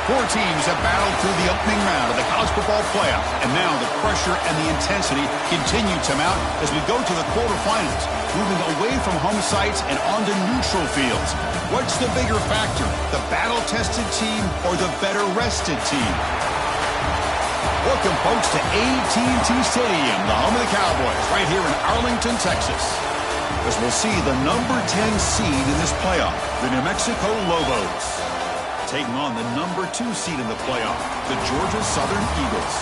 Four teams have battled through the opening round of the college football playoff, and now the pressure and the intensity continue to mount as we go to the quarterfinals, moving away from home sites and onto neutral fields. What's the bigger factor, the battle-tested team or the better-rested team? Welcome, folks, to AT&T Stadium, the home of the Cowboys, right here in Arlington, Texas, as we'll see the number 10 seed in this playoff, the New Mexico Lobos, taking on the number 2 seed in the playoff, the Georgia Southern Eagles.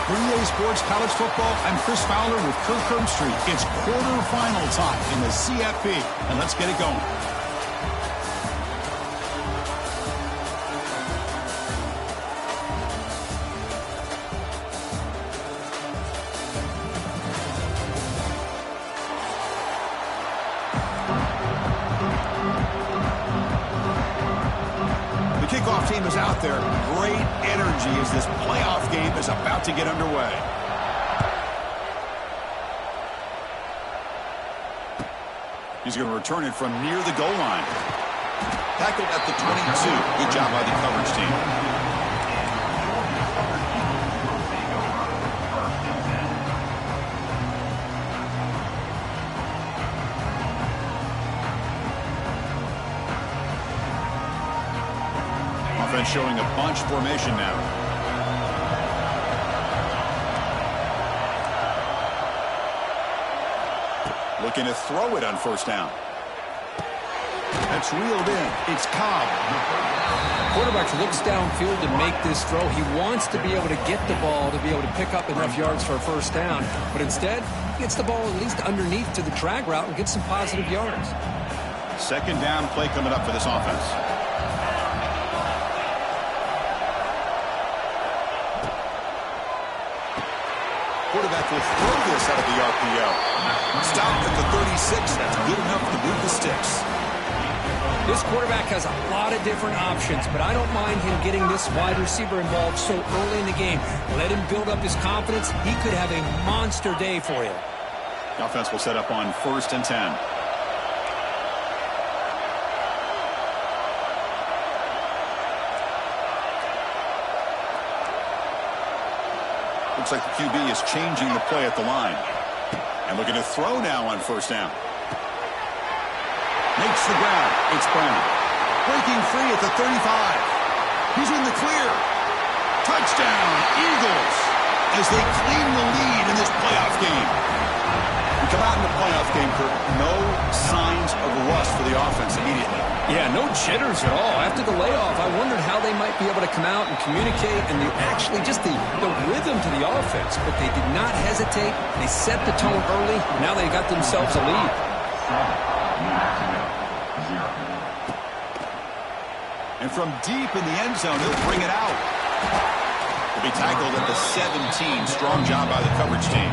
For EASports College Football, I'm Chris Fowler with Kirk Herbstreit. It's quarterfinal time in the CFP, and let's get it going. Kickoff team is out there. Great energy as this playoff game is about to get underway. He's going to return it from near the goal line. Tackled at the 22. Good job by the coverage team. Showing a bunch formation now. Looking to throw it on first down. That's reeled in. It's Cobb. Quarterback looks downfield to make this throw. He wants to be able to get the ball to be able to pick up enough yards for a first down. But instead, he gets the ball at least underneath to the drag route and gets some positive yards. Second down play coming up for this offense. Quarterback will throw this out of the RPO. Stopped at the 36. That's good enough to move the sticks. This quarterback has a lot of different options, but I don't mind him getting this wide receiver involved so early in the game. Let him build up his confidence. He could have a monster day for you. The offense will set up on 1st and 10. Looks like the QB is changing the play at the line. And looking to throw now on first down. Makes the grab. It's Brown. Breaking free at the 35. He's in the clear. Touchdown, Eagles, as they claim the lead in this playoff game. We come out in the playoff game, Kirk. No signs of rust for the offense immediately. Yeah, no jitters at all. After the layoff, I wondered how they might be able to come out and communicate and actually just the rhythm to the offense. But they did not hesitate. They set the tone early. Now they got themselves a lead. And from deep in the end zone, he'll bring it out. He'll be tackled at the 17. Strong job by the coverage team.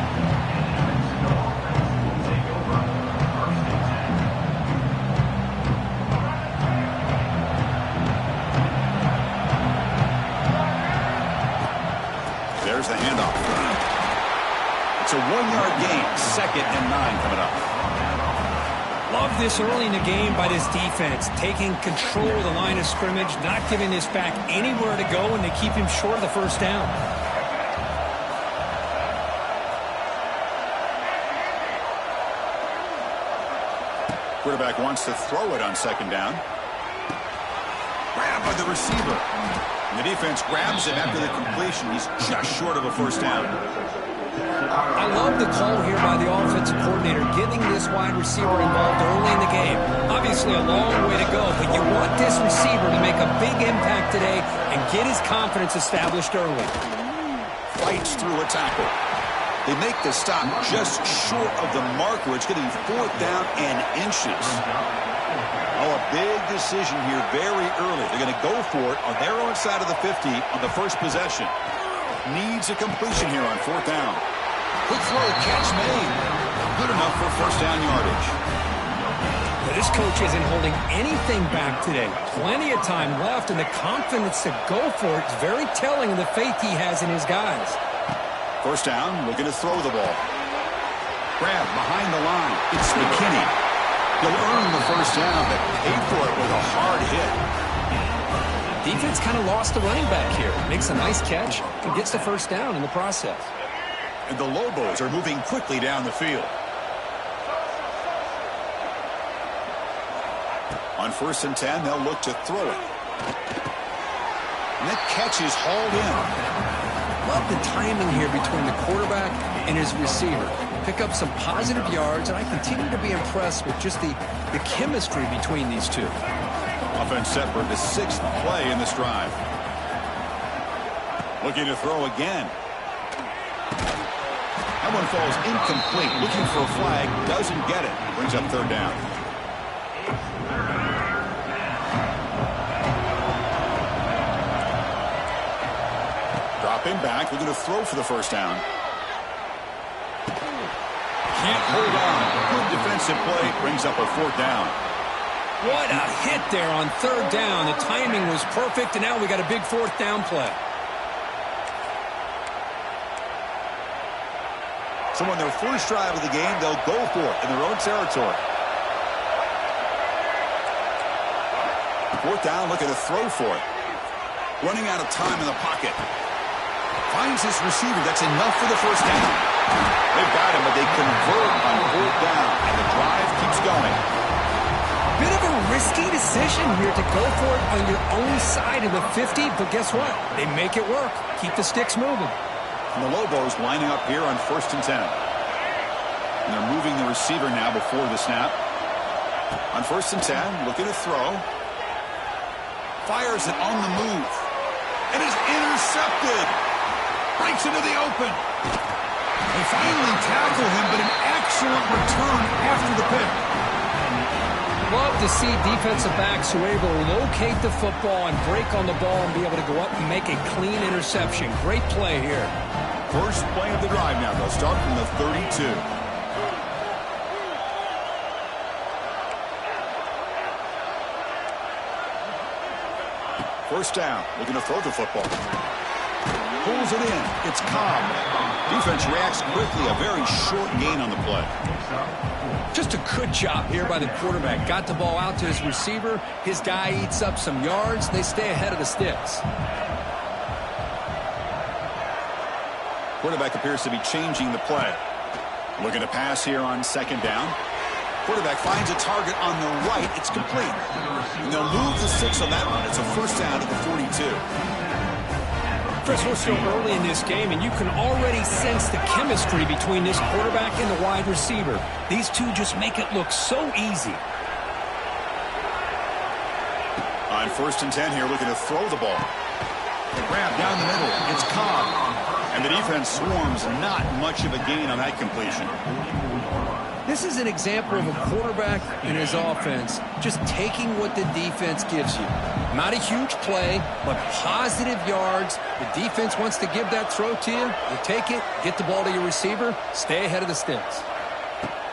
There's the handoff. It's a 1-yard gain. 2nd and 9 coming up. Love this early in the game by this defense. Taking control of the line of scrimmage, not giving this back anywhere to go, and they keep him short of the first down. Quarterback wants to throw it on 2nd down. Grabbed by the receiver. And the defense grabs him after the completion. He's just short of a first down. I love the call here by the offensive coordinator, getting this wide receiver involved early in the game. Obviously a long way to go, but you want this receiver to make a big impact today and get his confidence established early. Fights through a tackle. They make the stop just short of the mark where it's going to be 4th down and inches. Oh, a big decision here very early. They're going to go for it on their own side of the 50 on the first possession. Needs a completion here on 4th down. Quick throw, catch made. Good enough for first down yardage. Well, this coach isn't holding anything back today. Plenty of time left, and the confidence to go for it is very telling of the faith he has in his guys. First down, looking to throw the ball. Grab behind the line. It's McKinney. He'll earn the first down, but paid for it with a hard hit. Defense kind of lost the running back here. Makes a nice catch and gets the first down in the process. And the Lobos are moving quickly down the field. On 1st and 10, they'll look to throw it. And that catch is hauled in. Love the timing here between the quarterback and his receiver. Pick up some positive yards, and I continue to be impressed with just the chemistry between these two. Offense set for the 6th play in this drive. Looking to throw again. That one falls incomplete. Looking for a flag. Doesn't get it. Brings up 3rd down. Dropping back. We're going to throw for the 1st down. Can't hold on. Good defensive play. Brings up a 4th down. What a hit there on 3rd down. The timing was perfect, and now we got a big 4th down play. So on their first drive of the game, they'll go for it in their own territory. 4th down, looking to throw for it. Running out of time in the pocket. Finds his receiver. That's enough for the 1st down. They've got him, but they convert on 4th down, and the drive keeps going. Bit of a risky decision here to go for it on your own side of the 50, but guess what? They make it work. Keep the sticks moving. And the Lobos lining up here on 1st and 10. And they're moving the receiver now before the snap. On 1st and 10, looking to throw. Fires it on the move. It is intercepted. Breaks into the open. They finally tackle him, but an excellent return after the pick. Love to see defensive backs who are able to locate the football and break on the ball and be able to go up and make a clean interception. Great play here. First play of the drive now. They'll start from the 32. First down. Looking to throw the football. Pulls it in. It's Cobb. Defense reacts quickly. A very short gain on the play. Just a good job here by the quarterback. Got the ball out to his receiver. His guy eats up some yards. They stay ahead of the sticks. Quarterback appears to be changing the play. Looking to pass here on 2nd down. Quarterback finds a target on the right. It's complete. And they'll move the 6 on that one. It's a 1st down at the 42. Chris, we're still early in this game, and you can already sense the chemistry between this quarterback and the wide receiver. These two just make it look so easy. On 1st and 10 here, looking to throw the ball. Grab down the middle. It's Cobb. And the defense swarms. Not much of a gain on that completion. This is an example of a quarterback and his offense just taking what the defense gives you. Not a huge play, but positive yards. The defense wants to give that throw to you. You take it, get the ball to your receiver, stay ahead of the sticks.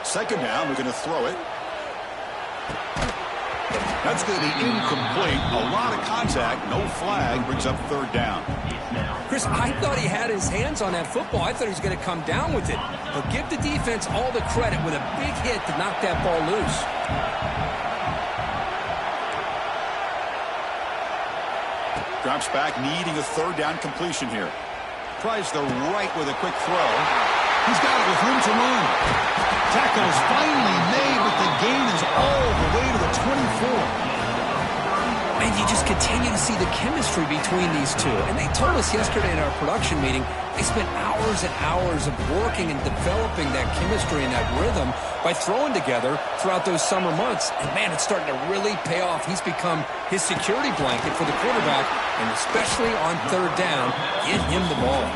2nd down, we're going to throw it. That's going to be incomplete. A lot of contact, no flag, brings up 3rd down. Chris, I thought he had his hands on that football. I thought he was going to come down with it. But give the defense all the credit with a big hit to knock that ball loose. Drops back, needing a 3rd down completion here. Tries the right with a quick throw. He's got it with room to run. Tackle's finally made, but the gain is all the way to the 24. And you just continue to see the chemistry between these two. And they told us yesterday in our production meeting, they spent hours and hours of working and developing that chemistry and that rhythm by throwing together throughout those summer months. And, man, it's starting to really pay off. He's become his security blanket for the quarterback, and especially on 3rd down, get him the ball.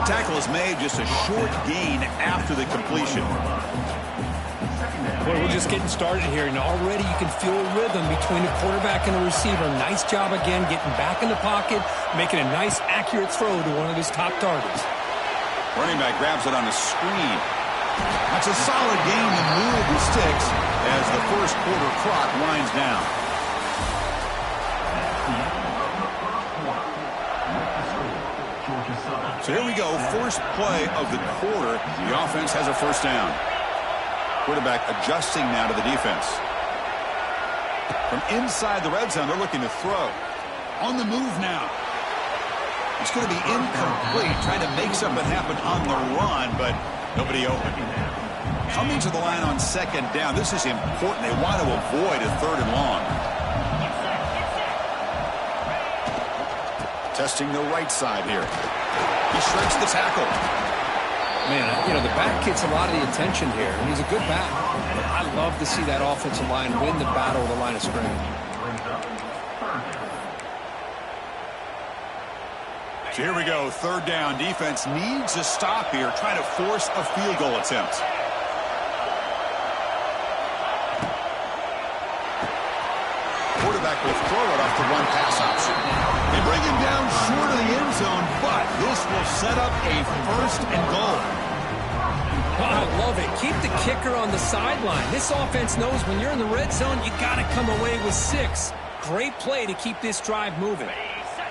Tackle is made, just a short gain after the completion. Boy, we're just getting started here, and already you can feel a rhythm between the quarterback and the receiver. Nice job again getting back in the pocket, making a nice, accurate throw to one of his top targets. Running back grabs it on a screen. That's a solid gain to move the sticks as the first quarter clock winds down. So here we go, first play of the quarter. The offense has a 1st down. Quarterback adjusting now to the defense. From inside the red zone, they're looking to throw. On the move now. It's going to be incomplete, trying to make something happen on the run, but nobody open. Coming to the line on second down. This is important. They want to avoid a third and long. Testing the right side here. He shreds the tackle. Man, you know, the back gets a lot of the attention here, and he's a good back. I love to see that offensive line win the battle of the line of scrimmage. So here we go, third down. Defense needs a stop here, trying to force a field goal attempt. Quarterback will throw it off the run pass option. They bring him down short of the end zone, but this will set up a first and goal. Oh, I love it. Keep the kicker on the sideline. This offense knows when you're in the red zone, you got to come away with 6. Great play to keep this drive moving.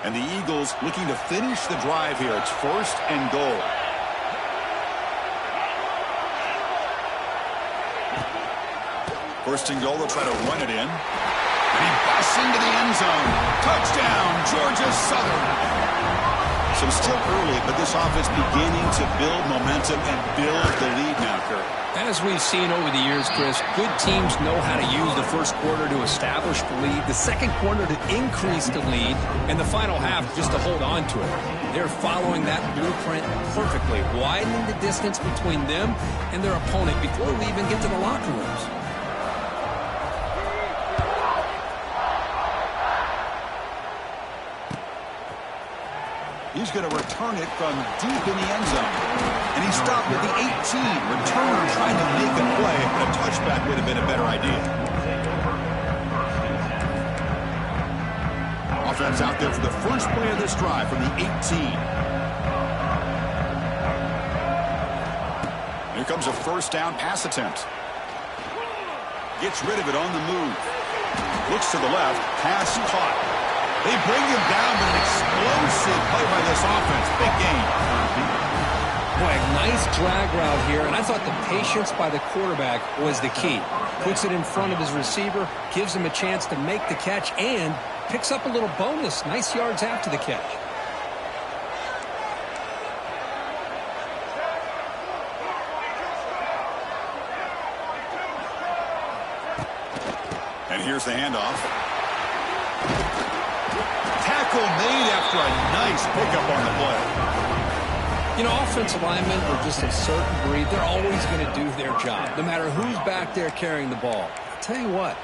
And the Eagles looking to finish the drive here. It's first and goal. First and goal, they'll try to run it in. And he busts into the end zone. Touchdown, Georgia Southern. So still early, but this offense beginning to build momentum and build the lead now, Kurt. As we've seen over the years, Chris, good teams know how to use the first quarter to establish the lead, the second quarter to increase the lead, and the final half just to hold on to it. They're following that blueprint perfectly, widening the distance between them and their opponent before we even get to the locker rooms. He's going to return it from deep in the end zone. And he stopped at the 18. Returner trying to make a play, but a touchback would have been a better idea. Offense out there for the first play of this drive from the 18. Here comes a first down pass attempt. Gets rid of it on the move. Looks to the left. Pass caught. They bring him down, but an explosive play by this offense. Big game. Boy, nice drag route here, and I thought the patience by the quarterback was the key. Puts it in front of his receiver, gives him a chance to make the catch, and picks up a little bonus. Nice yards after the catch. And here's the handoff. Tackle made after a nice pickup on the play. You know, offensive linemen are just a certain breed. They're always going to do their job, no matter who's back there carrying the ball. I'll tell you what,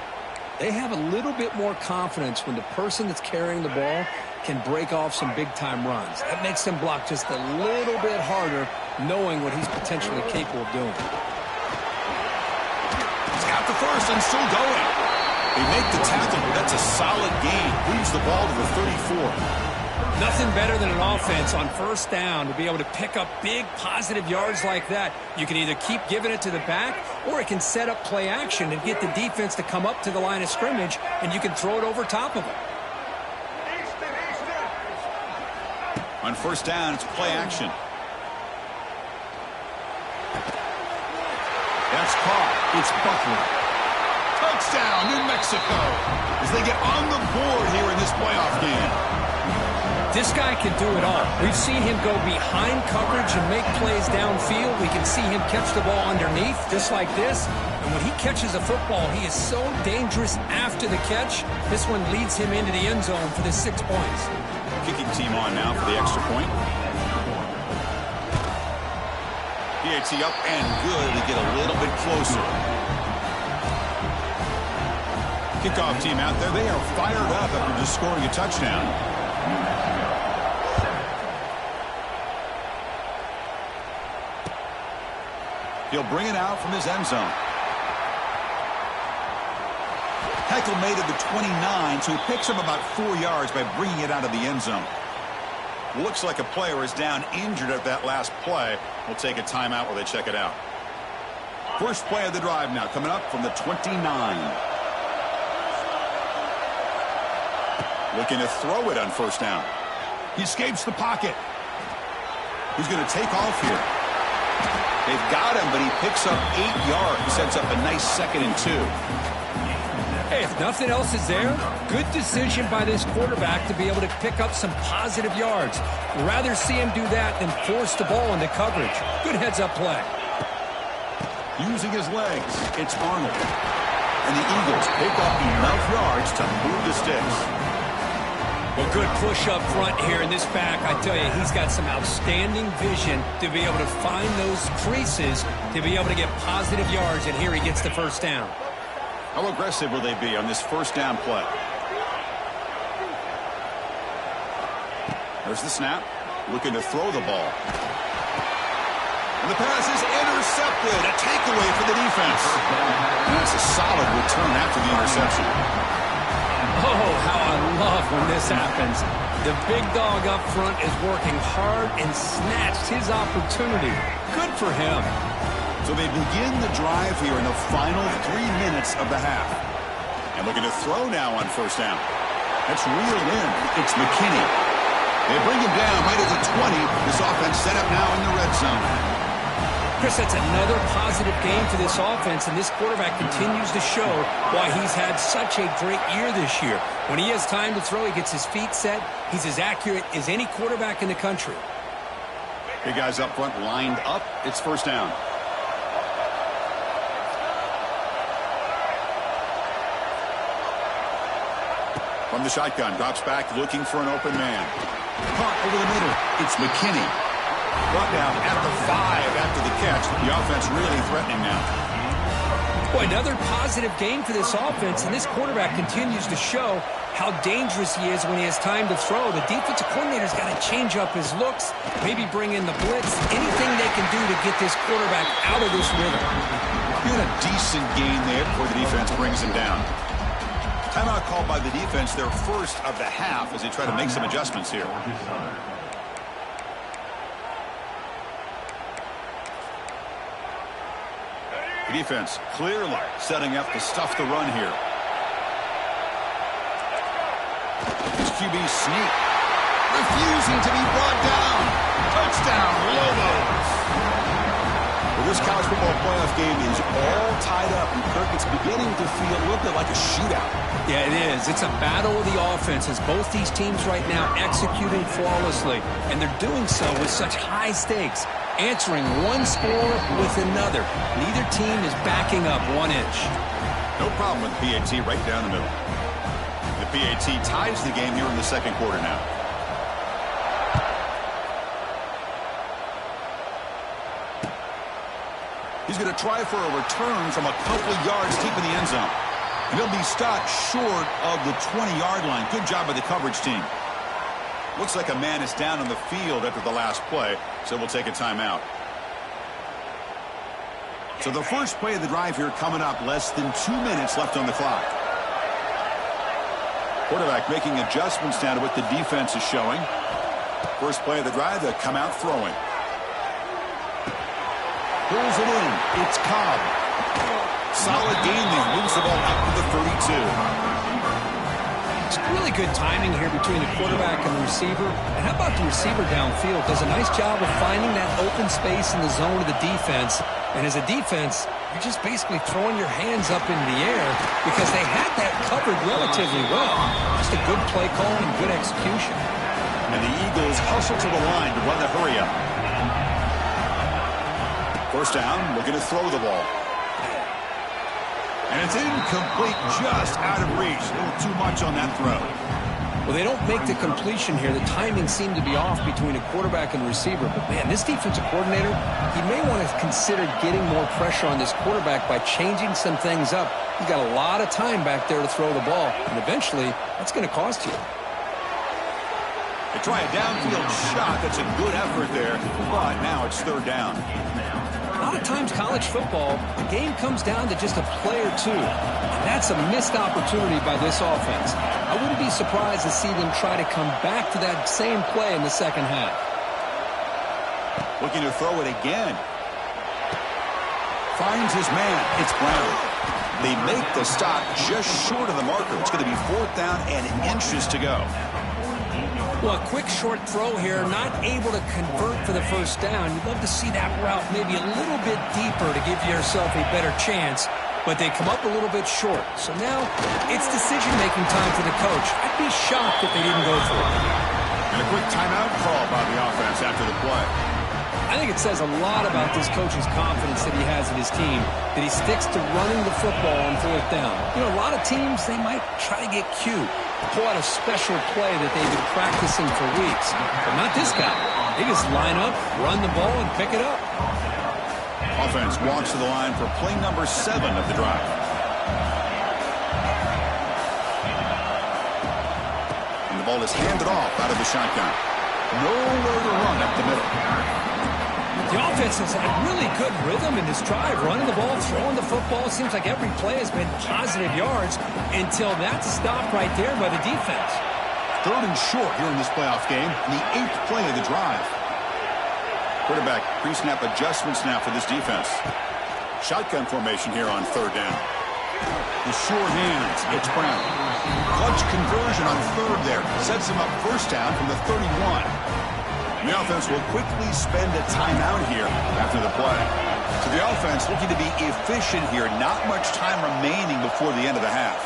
they have a little bit more confidence when the person that's carrying the ball can break off some big-time runs. That makes them block just a little bit harder, knowing what he's potentially capable of doing. He's got the first and still going. They make the tackle, but that's a solid gain. Moves the ball to the 34. Nothing better than an offense on first down to be able to pick up big positive yards like that. You can either keep giving it to the back, or it can set up play action and get the defense to come up to the line of scrimmage, and you can throw it over top of them. On first down, it's play action. That's caught. It's Buckner. Touchdown, New Mexico, as they get on the board here in this playoff game. This guy can do it all. We've seen him go behind coverage and make plays downfield. We can see him catch the ball underneath, just like this. And when he catches a football, he is so dangerous after the catch. This one leads him into the end zone for the 6 points. Kicking team on now for the extra point. PAT up and good to get a little bit closer. Kickoff team out there, they are fired up after just scoring a touchdown. He'll bring it out from his end zone. Tackle made at the 29, so he picks up about 4 yards by bringing it out of the end zone. Looks like a player is down injured at that last play. We'll take a timeout while they check it out. First play of the drive now, coming up from the 29. Looking to throw it on first down. He escapes the pocket. He's going to take off here. They've got him, but he picks up 8 yards. Sets up a nice 2nd and 2. Hey, if nothing else is there, good decision by this quarterback to be able to pick up some positive yards. I'd rather see him do that than force the ball into coverage. Good heads-up play. Using his legs, it's Arnold. And the Eagles pick up enough yards to move the sticks. Well, good push up front here in this back. I tell you, he's got some outstanding vision to be able to find those creases, to be able to get positive yards, and here he gets the first down. How aggressive will they be on this first down play? There's the snap. Looking to throw the ball. And the pass is intercepted. A takeaway for the defense. And that's a solid return after the interception. Oh, how I love when this happens. The big dog up front is working hard and snatched his opportunity. Good for him. So they begin the drive here in the final 3 minutes of the half. And looking to throw now on first down. That's reeled in. It's McKinney. They bring him down right at the 20. This offense set up now in the red zone. Chris, that's another positive game for this offense, and this quarterback continues to show why he's had such a great year this year. When he has time to throw, he gets his feet set. He's as accurate as any quarterback in the country. Big guys up front lined up. It's first down. From the shotgun, drops back, looking for an open man. Caught over the middle. It's McKinney. Brought down at the 5 after the catch. The offense really threatening now. Boy, another positive game for this offense, and this quarterback continues to show how dangerous he is when he has time to throw. The defensive coordinator's got to change up his looks, maybe bring in the blitz, anything they can do to get this quarterback out of this rhythm. Get a decent gain there before the defense brings him down. Timeout called by the defense, their first of the half, as they try to make some adjustments here. The defense clearly setting up to stuff the run here. This QB sneak. Refusing to be brought down. Touchdown, Lobos. Well, this college football playoff game is all tied up, and Kirk, it's beginning to feel a little bit like a shootout. Yeah, it is. It's a battle of the offenses. Both these teams right now executing flawlessly, and they're doing so with such high stakes. Answering one score with another. Neither team is backing up 1 inch. No problem with the PAT right down the middle. The PAT ties the game here in the second quarter now. He's going to try for a return from a couple yards deep in the end zone. And he'll be stopped short of the 20-yard line. Good job by the coverage team. Looks like a man is down on the field after the last play, so we'll take a timeout. So the first play of the drive here coming up, less than 2 minutes left on the clock. Quarterback making adjustments now to what the defense is showing. First play of the drive, they come out throwing. Pulls it in. It's Cobb. Solid gain there. Moves the ball up to the 32. It's really good timing here between the quarterback and the receiver. And how about the receiver downfield? Does a nice job of finding that open space in the zone of the defense. And as a defense, you're just basically throwing your hands up into the air because they had that covered relatively well. Just a good play call and good execution. And the Eagles hustle to the line to run the hurry up. First down, looking to throw the ball. And it's incomplete, just out of reach. A little too much on that throw. Well, they don't make the completion here. The timing seemed to be off between a quarterback and receiver. But, man, this defensive coordinator, he may want to consider getting more pressure on this quarterback by changing some things up. He's got a lot of time back there to throw the ball. And eventually, that's going to cost you. They try a downfield shot. That's a good effort there. But now it's third down. A lot of times college football, the game comes down to just a play or two. And that's a missed opportunity by this offense. I wouldn't be surprised to see them try to come back to that same play in the second half. Looking to throw it again. Finds his man. It's Brown. They make the stop just short of the marker. It's going to be fourth down and inches to go. Well, a quick short throw here, not able to convert for the first down. You'd love to see that route maybe a little bit deeper to give yourself a better chance. but they come up a little bit short. So now it's decision-making time for the coach. I'd be shocked if they didn't go for it. And a quick timeout call by the offense after the play. I think it says a lot about this coach's confidence that he has in his team, that he sticks to running the football on fourth down. You know, a lot of teams, they might try to get cute, pull out a special play that they've been practicing for weeks. But not this guy. They just line up, run the ball, and pick it up. Offense walks to the line for play number 7 of the drive. And the ball is handed off out of the shotgun. Nowhere to run up the middle. The offense has had really good rhythm in this drive, running the ball, throwing the football. It seems like every play has been positive yards until that's stopped right there by the defense. 3rd and short here in this playoff game, and the 8th play of the drive. Quarterback pre-snap adjustments now for this defense. Shotgun formation here on 3rd down. The sure hands, it's Brown. Clutch conversion on 3rd there. Sets him up 1st down from the 31. The offense will quickly spend a timeout here after the play. So the offense looking to be efficient here. Not much time remaining before the end of the half.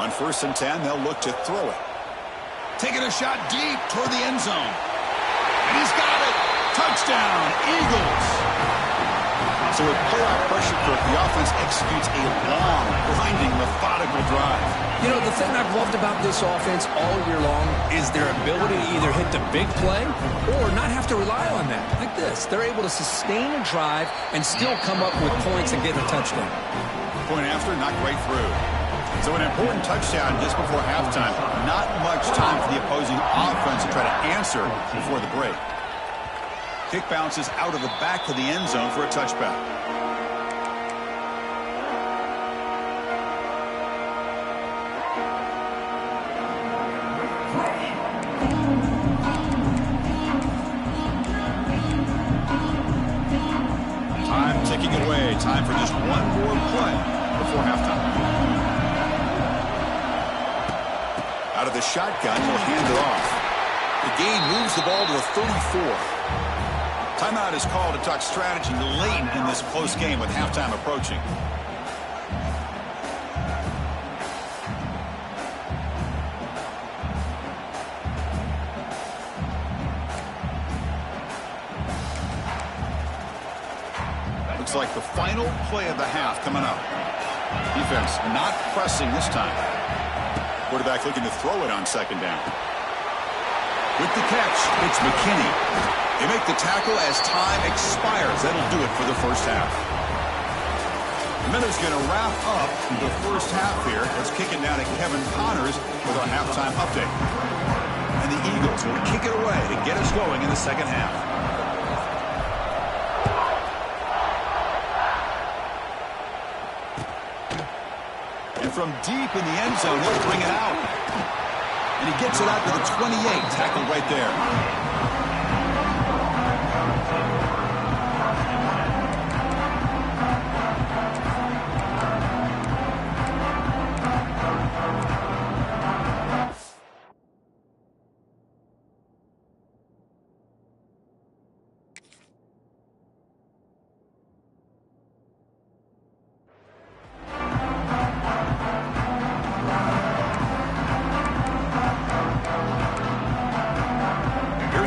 On 1st and 10, they'll look to throw it. Taking a shot deep toward the end zone. And he's got it. Touchdown, Eagles. So with playoff pressure, the offense executes a long, grinding, methodical drive. You know, the thing I've loved about this offense all year long is their ability to either hit the big play or not have to rely on that. Like this. They're able to sustain a drive and still come up with points and get a touchdown. Point after, not quite through. So an important touchdown just before halftime. Not much time for the opposing offense to try to answer before the break. Kick bounces out of the back of the end zone for a touchback. Time ticking away. Time for just one more play before halftime. Out of the shotgun, he'll hand it off. The gain moves the ball to the 34. Timeout is called to talk strategy late in this close game with halftime approaching. Looks like the final play of the half coming up. Defense not pressing this time. Quarterback looking to throw it on 2nd down. With the catch, it's McKinney. They make the tackle as time expires. That'll do it for the 1st half. The Minnows going to wrap up the 1st half here. Let's kick it down to Kevin Connors with our halftime update. And the Eagles will kick it away to get us going in the 2nd half. And from deep in the end zone, he'll bring it out. And he gets it out to the 28, tackled right there.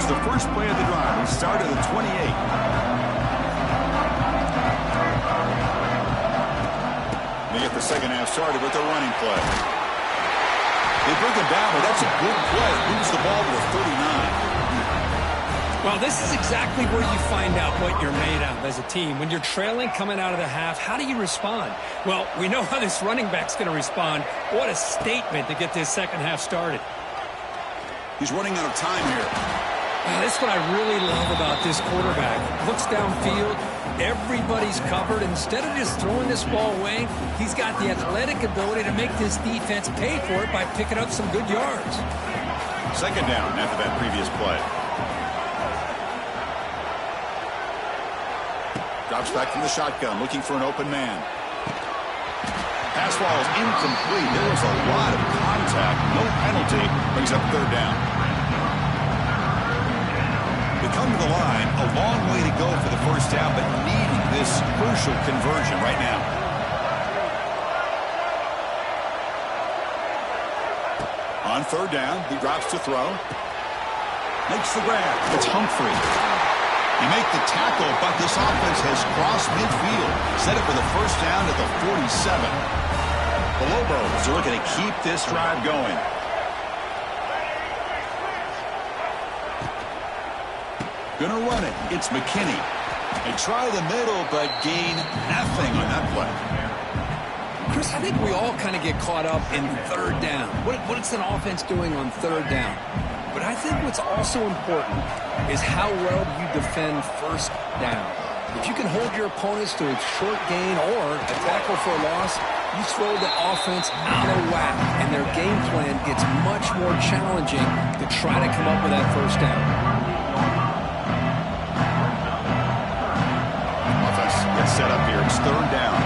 The first play of the drive. We start at the 28. They get the 2nd half started with the running play. They bring him down, but that's a good play. Moves the ball to the 39. Well, this is exactly where you find out what you're made of as a team. When you're trailing coming out of the half, how do you respond? Well, we know how this running back's going to respond. What a statement to get this 2nd half started. He's running out of time here. That's what I really love about this quarterback. Looks downfield, everybody's covered. Instead of just throwing this ball away, he's got the athletic ability to make this defense pay for it by picking up some good yards. 2nd down after that previous play. Drops back from the shotgun, looking for an open man. Pass ball is incomplete. There was a lot of contact. No penalty. Brings up 3rd down. way to go for the first down, but needing this crucial conversion right now. On third down, he drops to throw. Makes the grab. It's Humphrey. You make the tackle, but this offense has crossed midfield. Set it for the first down at the 47. The Lobos are looking to keep this drive going. Gonna run it. It's McKinney. They try the middle, but gain nothing on that play. Chris, I think we all kind of get caught up in third down. What's an offense doing on third down? But I think what's also important is how well you defend first down. If you can hold your opponents to a short gain or a tackle for a loss, you throw the offense out of whack, and their game plan gets much more challenging to try to come up with that first down. Offense gets set up here. It's third down.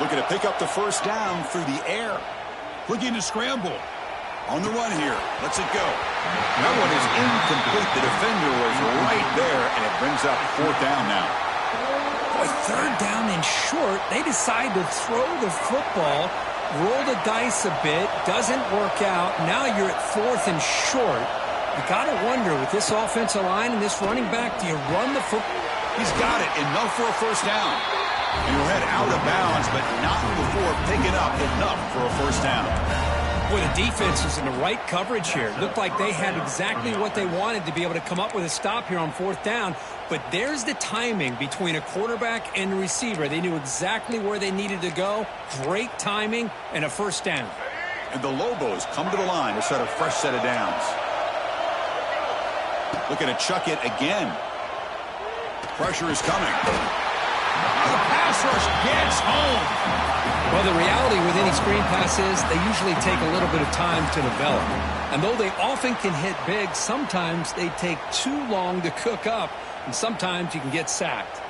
Looking to pick up the first down through the air. Looking to scramble. On the run here. Lets it go. That one is incomplete. The defender was right there, and it brings up fourth down now. Boy, third down and short. They decide to throw the football, roll the dice a bit. Doesn't work out. Now you're at fourth and short. You got to wonder, with this offensive line and this running back, do you run the football? He's got it. Enough for a first down. And he'll head out of bounds, but not before picking up enough for a first down. Boy, the defense was in the right coverage here. Looked like they had exactly what they wanted to be able to come up with a stop here on fourth down. But there's the timing between a quarterback and a receiver. They knew exactly where they needed to go. Great timing and a first down. And the Lobos come to the line to set a fresh set of downs. Looking to chuck it again. Pressure is coming. The pass rush gets home. Well, the reality with any screen pass is they usually take a little bit of time to develop. And though they often can hit big, sometimes they take too long to cook up, and sometimes you can get sacked.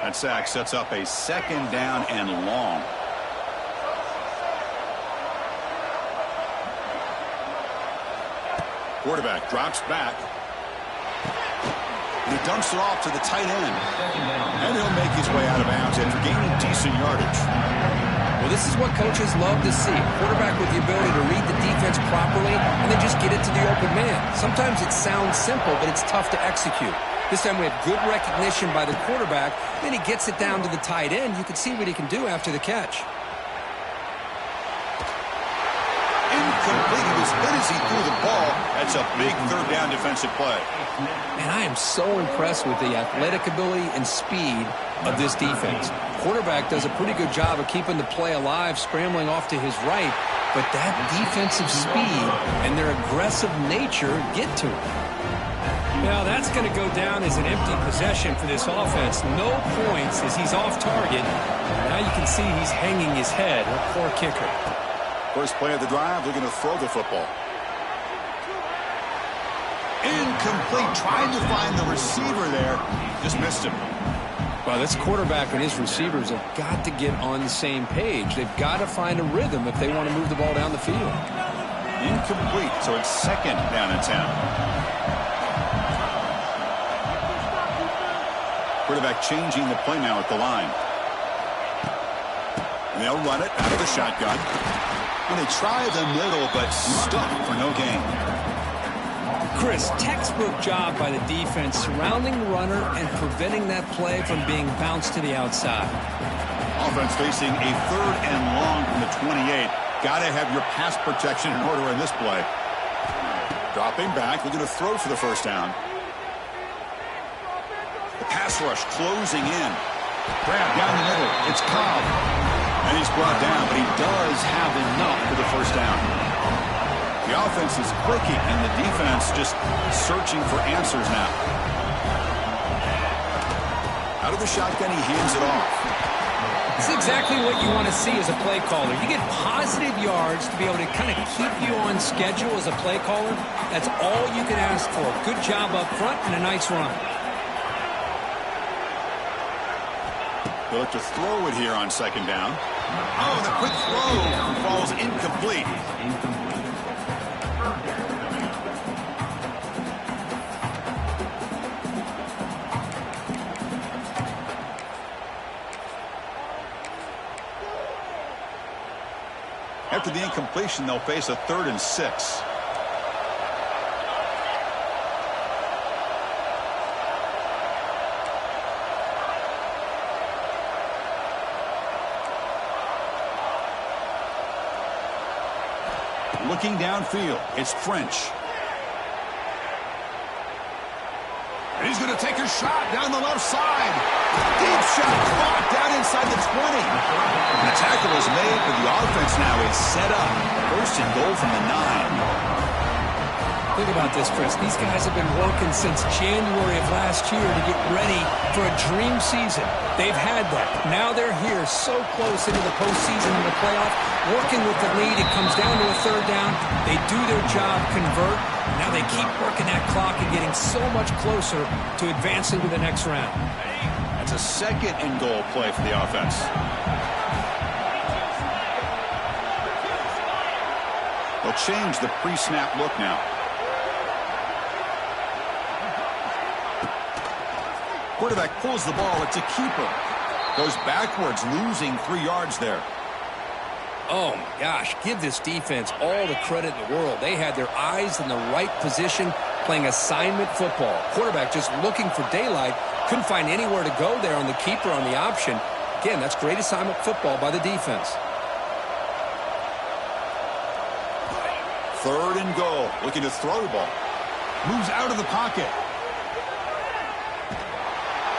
That sack sets up a second down and long. Quarterback drops back. And he dumps it off to the tight end. And he'll make his way out of bounds after gaining decent yardage. Well, this is what coaches love to see. A quarterback with the ability to read the defense properly and then just get it to the open man. Sometimes it sounds simple, but it's tough to execute. This time we have good recognition by the quarterback. Then he gets it down to the tight end. You can see what he can do after the catch. Incomplete. He was hit as he threw the ball. That's a big third down defensive play. Man, I am so impressed with the athletic ability and speed of this defense. Quarterback does a pretty good job of keeping the play alive, scrambling off to his right, but that defensive speed and their aggressive nature get to him. Now that's going to go down as an empty possession for this offense. No points as he's off target. Now you can see he's hanging his head. A poor kicker. First play of the drive, they're going to throw the football. Incomplete, trying to find the receiver there. Just missed him. Well, this quarterback and his receivers have got to get on the same page. They've got to find a rhythm if they want to move the ball down the field. Incomplete, so it's second down and 10. Quarterback changing the play now at the line. And they'll run it out of the shotgun. And they try the middle, but stuck for no gain. Chris, textbook job by the defense surrounding the runner and preventing that play from being bounced to the outside. Offense facing a third and long from the 28. Got to have your pass protection in order in this play. Dropping back, looking to throw for the first down. The pass rush closing in. Grab down the middle. It's Cobb. And he's brought down, but he does have enough for the first down. The offense is clicking, and the defense just searching for answers now. Out of the shotgun, he hands it off. This is exactly what you want to see as a play caller. You get positive yards to be able to kind of keep you on schedule as a play caller. That's all you can ask for. Good job up front and a nice run. They'll look to throw it here on second down. Oh, the quick throw falls incomplete. After the incompletion, they'll face a 3rd and 6. Looking downfield, it's French. And he's going to take a shot down the left side. Deep shot caught down inside the 20. And the tackle is made, but the offense now is set up. 1st and goal from the 9. Think about this, Chris. These guys have been working since January of last year to get ready for a dream season. They've had that. Now they're here so close into the postseason and the playoff, working with the lead. It comes down to a 3rd down. They do their job, convert. Now they keep working that clock and getting so much closer to advancing to the next round. That's a 2nd and goal play for the offense. They'll change the pre-snap look now. Quarterback pulls the ball. It's a keeper. Goes backwards, losing 3 yards there. Oh, my gosh. Give this defense all the credit in the world. They had their eyes in the right position, playing assignment football. Quarterback just looking for daylight. Couldn't find anywhere to go there on the keeper on the option. Again, that's great assignment football by the defense. 3rd and goal. Looking to throw the ball. Moves out of the pocket.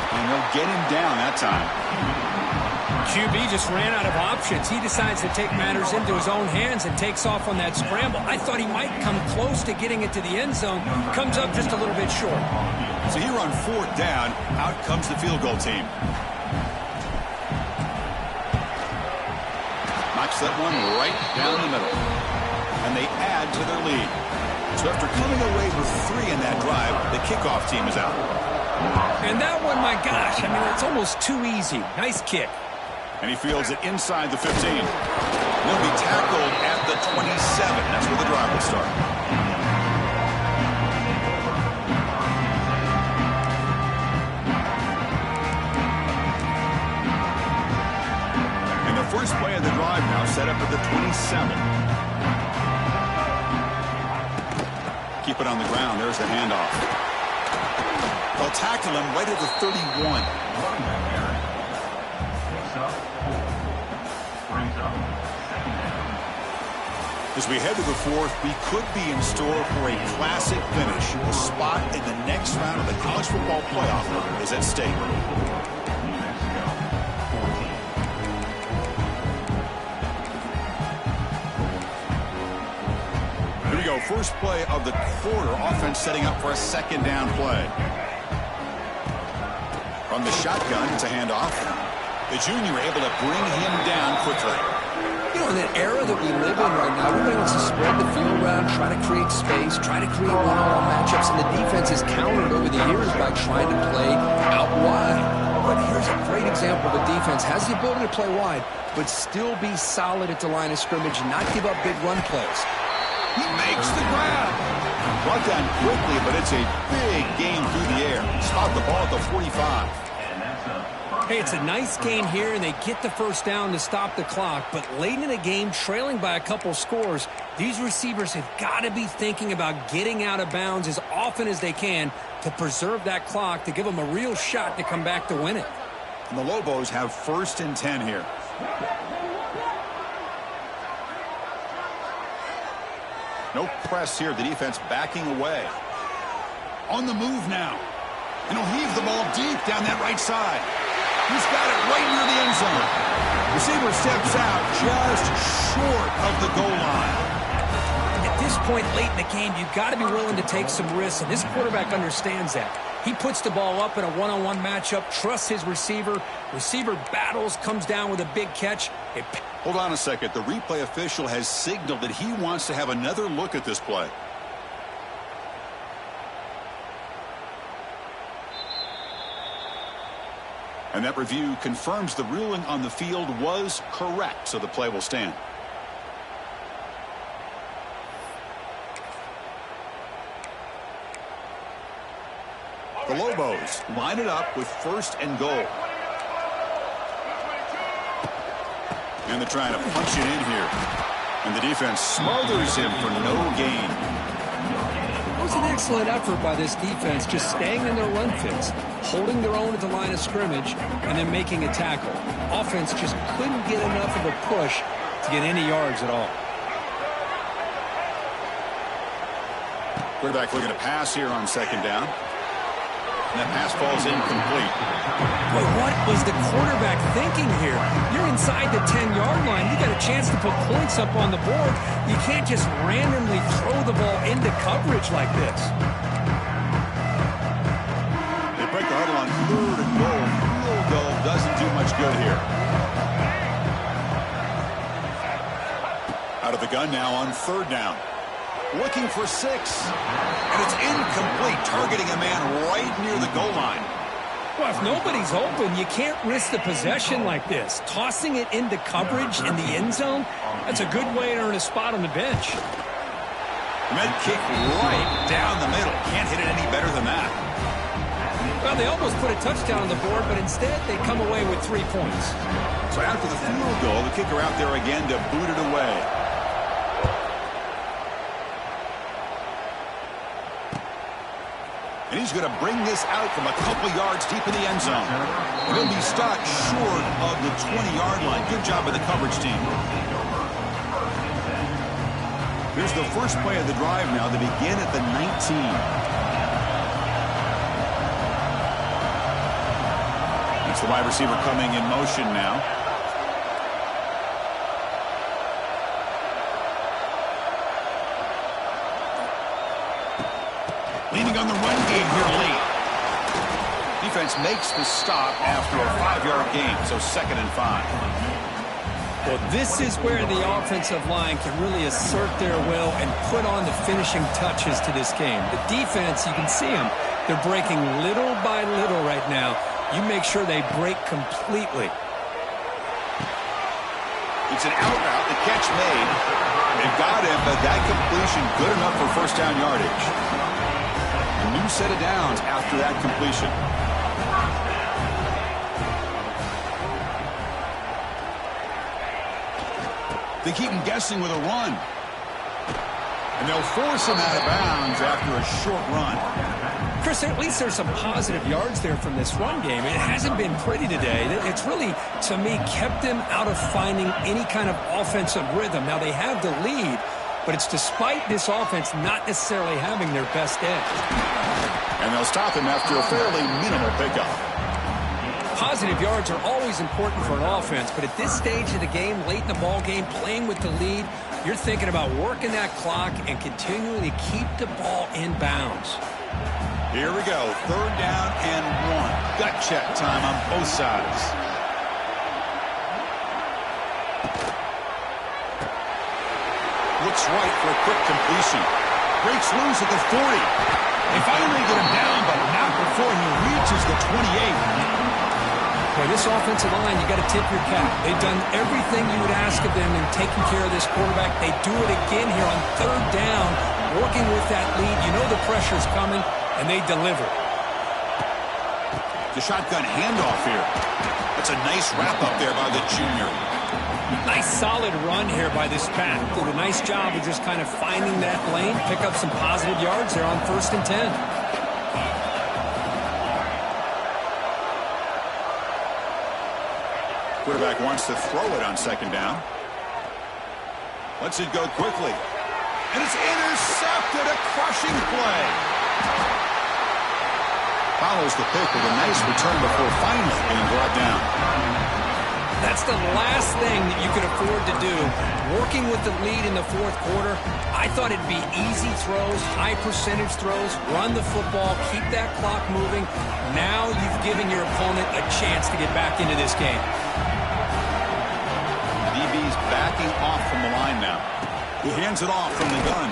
And they'll get him down that time. QB just ran out of options. He decides to take matters into his own hands and takes off on that scramble. I thought he might come close to getting it to the end zone. Comes up just a little bit short. So here on 4th down, out comes the field goal team. Knocks that one right down the middle. And they add to their lead. So after coming away with 3 in that drive, the kickoff team is out. And that one, my gosh, I mean, it's almost too easy. Nice kick. And he fields it inside the 15. He'll be tackled at the 27. That's where the drive will start. And the first play of the drive now set up at the 27. Keep it on the ground. There's the handoff. They'll tackle him right at the 31. As we head to the 4th, we could be in store for a classic finish. A spot in the next round of the college football playoff is at stake. Here we go. First play of the quarter. Offense setting up for a 2nd down play. From the shotgun, it's a handoff. The junior able to bring him down quickly. You know, in that era that we live in right now, everybody wants to spread the field around, try to create space, try to create one-on-one matchups, and the defense is countered over the years by trying to play out wide. But here's a great example of a defense has the ability to play wide, but still be solid at the line of scrimmage and not give up big run plays. He makes the grab. Brought down quickly, but it's a big game through the air. Spot the ball at the 45. Hey, it's a nice game here, and they get the first down to stop the clock. But late in the game, trailing by a couple scores, these receivers have got to be thinking about getting out of bounds as often as they can to preserve that clock, to give them a real shot to come back to win it. And the Lobos have 1st and 10 here. No press here. The defense backing away. On the move now. And he'll heave the ball deep down that right side. He's got it right near the end zone. Receiver steps out just short of the goal line. At this point late in the game, you've got to be willing to take some risks, and this quarterback understands that. He puts the ball up in a one-on-one matchup, trusts his receiver. Receiver battles, comes down with a big catch. Hold on a second. The replay official has signaled that he wants to have another look at this play. And that review confirms the ruling on the field was correct, so the play will stand. The Lobos line it up with 1st and goal. And they're trying to punch it in here. And the defense smothers him for no gain. It was an excellent effort by this defense, just staying in their run fits, holding their own at the line of scrimmage, and then making a tackle. Offense just couldn't get enough of a push to get any yards at all. Quarterback looking to pass here on 2nd down. And that pass falls incomplete. Boy, what was the quarterback thinking here? You're inside the 10-yard line. You got a chance to put points up on the board. You can't just randomly throw the ball into coverage like this. They break the huddle on 3rd and goal. Field goal doesn't do much good here. Out of the gun now on 3rd down. Looking for 6. And it's incomplete, targeting a man right near the goal line. Well, if nobody's open, you can't risk the possession like this. Tossing it into coverage in the end zone, that's a good way to earn a spot on the bench. Med kick right down the middle. Can't hit it any better than that. Well, they almost put a touchdown on the board, but instead they come away with 3 points. So after the field goal, the kicker out there again to boot it away. And he's going to bring this out from a couple yards deep in the end zone. He'll be stopped short of the 20-yard line. Good job by the coverage team. Here's the first play of the drive now. They begin at the 19. It's the wide receiver coming in motion now. Leaning on the run game here late. Defense makes the stop after a 5-yard gain, so 2nd and 5. Well, this is where the offensive line can really assert their will and put on the finishing touches to this game. The defense, you can see them. They're breaking little by little right now. You make sure they break completely. It's an out route. The catch made. They've got him, but that completion good enough for 1st down yardage. A new set of downs after that completion. They keep him guessing with a run. And they'll force him out of bounds after a short run. Chris, at least there's some positive yards there from this run game. It hasn't been pretty today. It's really, to me, kept them out of finding any kind of offensive rhythm. Now, they have the lead, but it's despite this offense not necessarily having their best edge. And they'll stop him after a fairly minimal pickup. Positive yards are always important for an offense, but at this stage of the game, late in the ball game, playing with the lead, you're thinking about working that clock and continuing to keep the ball in bounds. Here we go, 3rd down and 1. Gut check time on both sides. Looks right for a quick completion. Breaks loose at the 40. They finally get him down, but not before he reaches the 28. Boy, this offensive line, you got to tip your cap. They've done everything you would ask of them in taking care of this quarterback. They do it again here on 3rd down, working with that lead. You know the pressure's coming, and they deliver. The shotgun handoff here. That's a nice wrap-up there by the junior. Nice solid run here by this back. Did a nice job of just kind of finding that lane, pick up some positive yards there on 1st and 10. Quarterback wants to throw it on 2nd down. Lets it go quickly. And it's intercepted, a crushing play. Follows the pick with a nice return before finally being brought down. That's the last thing that you can afford to do. Working with the lead in the fourth quarter, I thought it'd be easy throws, high percentage throws, run the football, keep that clock moving. Now you've given your opponent a chance to get back into this game. DB's backing off from the line now. He hands it off from the gun.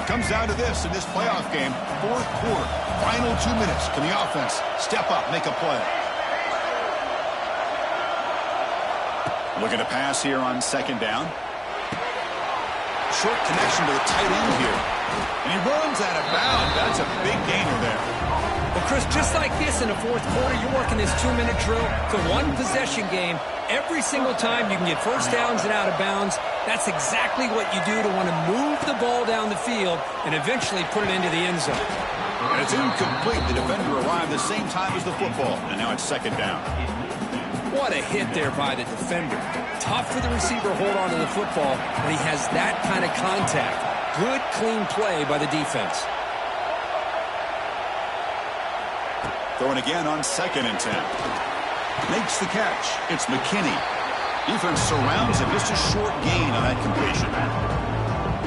Comes down to this in this playoff game. Fourth quarter, final 2 minutes. Can the offense step up, make a play? Looking to pass here on second down. Short connection to the tight end here. And he runs out of bounds. That's a big gainer there. Well, Chris, just like this in the fourth quarter, you're working this 2-minute drill. It's a one-possession game. Every single time you can get first downs and out of bounds. That's exactly what you do to want to move the ball down the field and eventually put it into the end zone. And it's incomplete. The defender arrived the same time as the football. And now it's second down. What a hit there by the defender. Tough for the receiver to hold on to the football when he has that kind of contact. Good, clean play by the defense. Throwing again on 2nd and 10. Makes the catch. It's McKinney. Defense surrounds him. Just a short gain on that completion.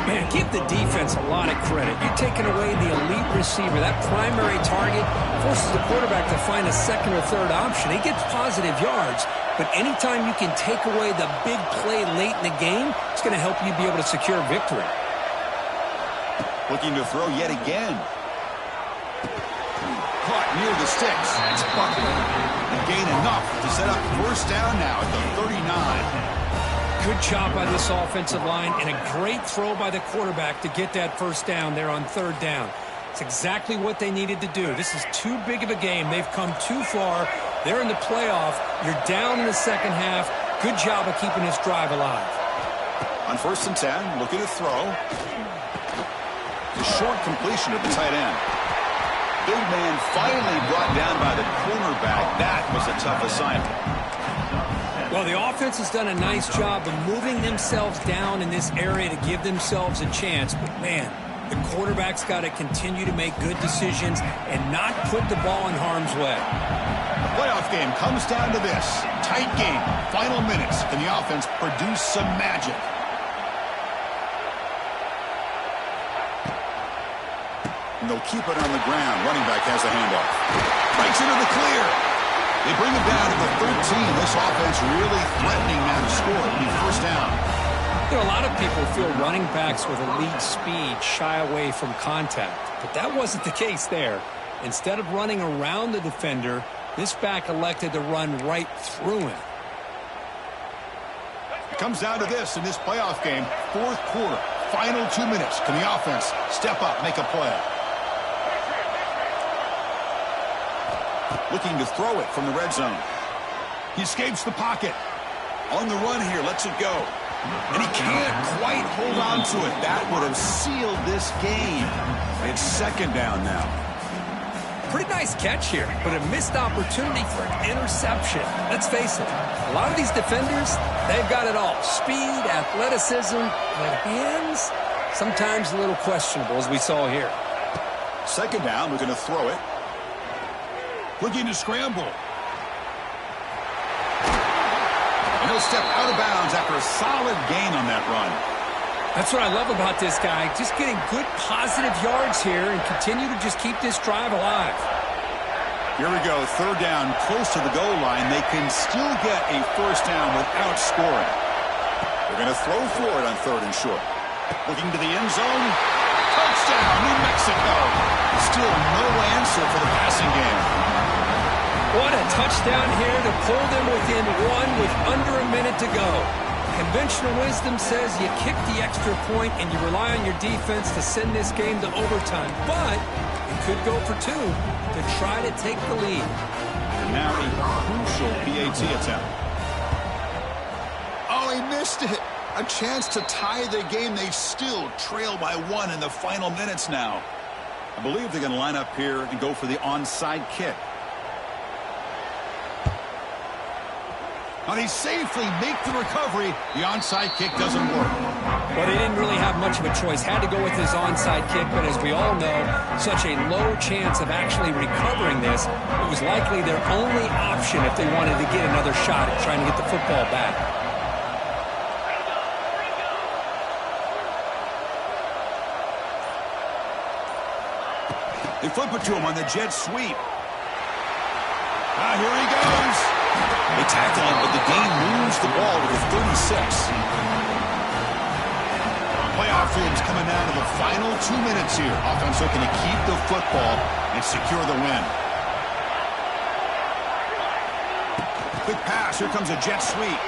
Man, give the defense a lot of credit. You're taking away the elite receiver. That primary target forces the quarterback to find a second or third option. He gets positive yards, but anytime you can take away the big play late in the game, it's going to help you be able to secure victory. Looking to throw yet again. Caught near the sticks. It's Buckner. And gain enough to set up first down now at the 39. Good job by this offensive line and a great throw by the quarterback to get that first down there on third down. It's exactly what they needed to do. This is too big of a game. They've come too far. They're in the playoff. You're down in the second half. Good job of keeping this drive alive. On 1st and 10, looking to throw. The short completion of the tight end. Big man finally brought down by the cornerback. That was a tough assignment. Well, the offense has done a nice job of moving themselves down in this area to give themselves a chance. But, man, the quarterback's got to continue to make good decisions and not put the ball in harm's way. The playoff game comes down to this. Tight game. Final minutes. Can the offense produce some magic? And they'll keep it on the ground. Running back has a handoff. Breaks into the clear. They bring it down to the 13. This offense really threatening now to score. It'll be first down. You know, a lot of people feel running backs with elite speed shy away from contact. But that wasn't the case there. Instead of running around the defender, this back elected to run right through him. It comes down to this in this playoff game. Fourth quarter. Final 2 minutes. Can the offense step up, make a play? Looking to throw it from the red zone. He escapes the pocket. On the run here, lets it go. And he can't quite hold on to it. That would have sealed this game. It's second down now. Pretty nice catch here, but a missed opportunity for an interception. Let's face it, a lot of these defenders, they've got it all. Speed, athleticism, but hands, sometimes a little questionable, as we saw here. Second down, we're going to throw it. Looking to scramble. And he'll step out of bounds after a solid gain on that run. That's what I love about this guy. Just getting good positive yards here and continue to just keep this drive alive. Here we go. Third down, close to the goal line. They can still get a first down without scoring. They're going to throw for it on 3rd and short. Looking to the end zone. Touchdown, New Mexico. Still no answer for the passing game. What a touchdown here to pull them within one with under a minute to go. Conventional wisdom says you kick the extra point and you rely on your defense to send this game to overtime. But you could go for 2 to try to take the lead. And now a crucial PAT attempt. Oh, he missed it. A chance to tie the game. They still trail by 1 in the final minutes now. I believe they're going to line up here and go for the onside kick. Now they safely make the recovery. The onside kick doesn't work. Well, they didn't really have much of a choice. Had to go with his onside kick, but as we all know, such a low chance of actually recovering this. It was likely their only option if they wanted to get another shot at trying to get the football back. They flip it to him on the jet sweep. Here he goes. They tackle him, but the game moves the ball to the 36. Playoff games coming down to the final 2 minutes here. Offense looking to keep the football and secure the win. Quick pass. Here comes a jet sweep.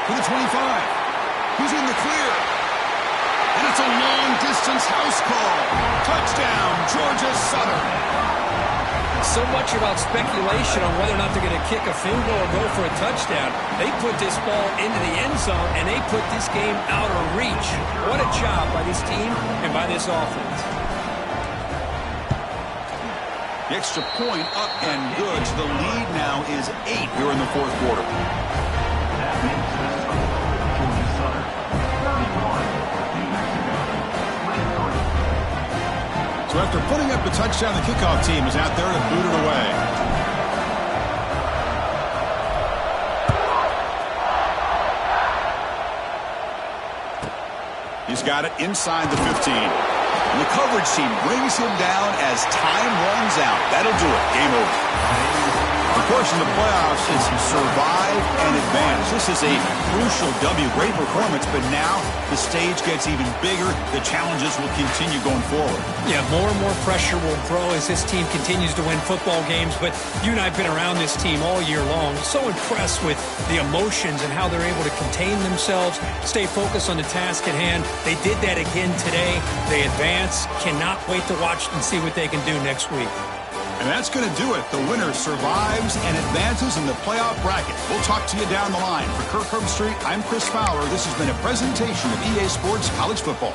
To the 25. He's in the clear. And it's a long-distance house call. Touchdown, Georgia Southern. So much about speculation on whether or not they're going to kick a field goal or go for a touchdown. They put this ball into the end zone, and they put this game out of reach. What a job by this team and by this offense. The extra point up and good. So the lead now is 8 here in the fourth quarter. So after putting up the touchdown, the kickoff team is out there to boot it away. He's got it inside the 15. And the coverage team brings him down as time runs out. That'll do it. Game over. Of course, in the playoffs, it's survive and advance. This is a crucial W. Great performance, but now the stage gets even bigger. The challenges will continue going forward. Yeah, more and more pressure will grow as this team continues to win football games. But you and I have been around this team all year long. So impressed with the emotions and how they're able to contain themselves, stay focused on the task at hand. They did that again today. They advance. Cannot wait to watch and see what they can do next week. And that's going to do it. The winner survives and advances in the playoff bracket. We'll talk to you down the line. For Kirk Herbstreit, I'm Chris Fowler. This has been a presentation of EA Sports College Football.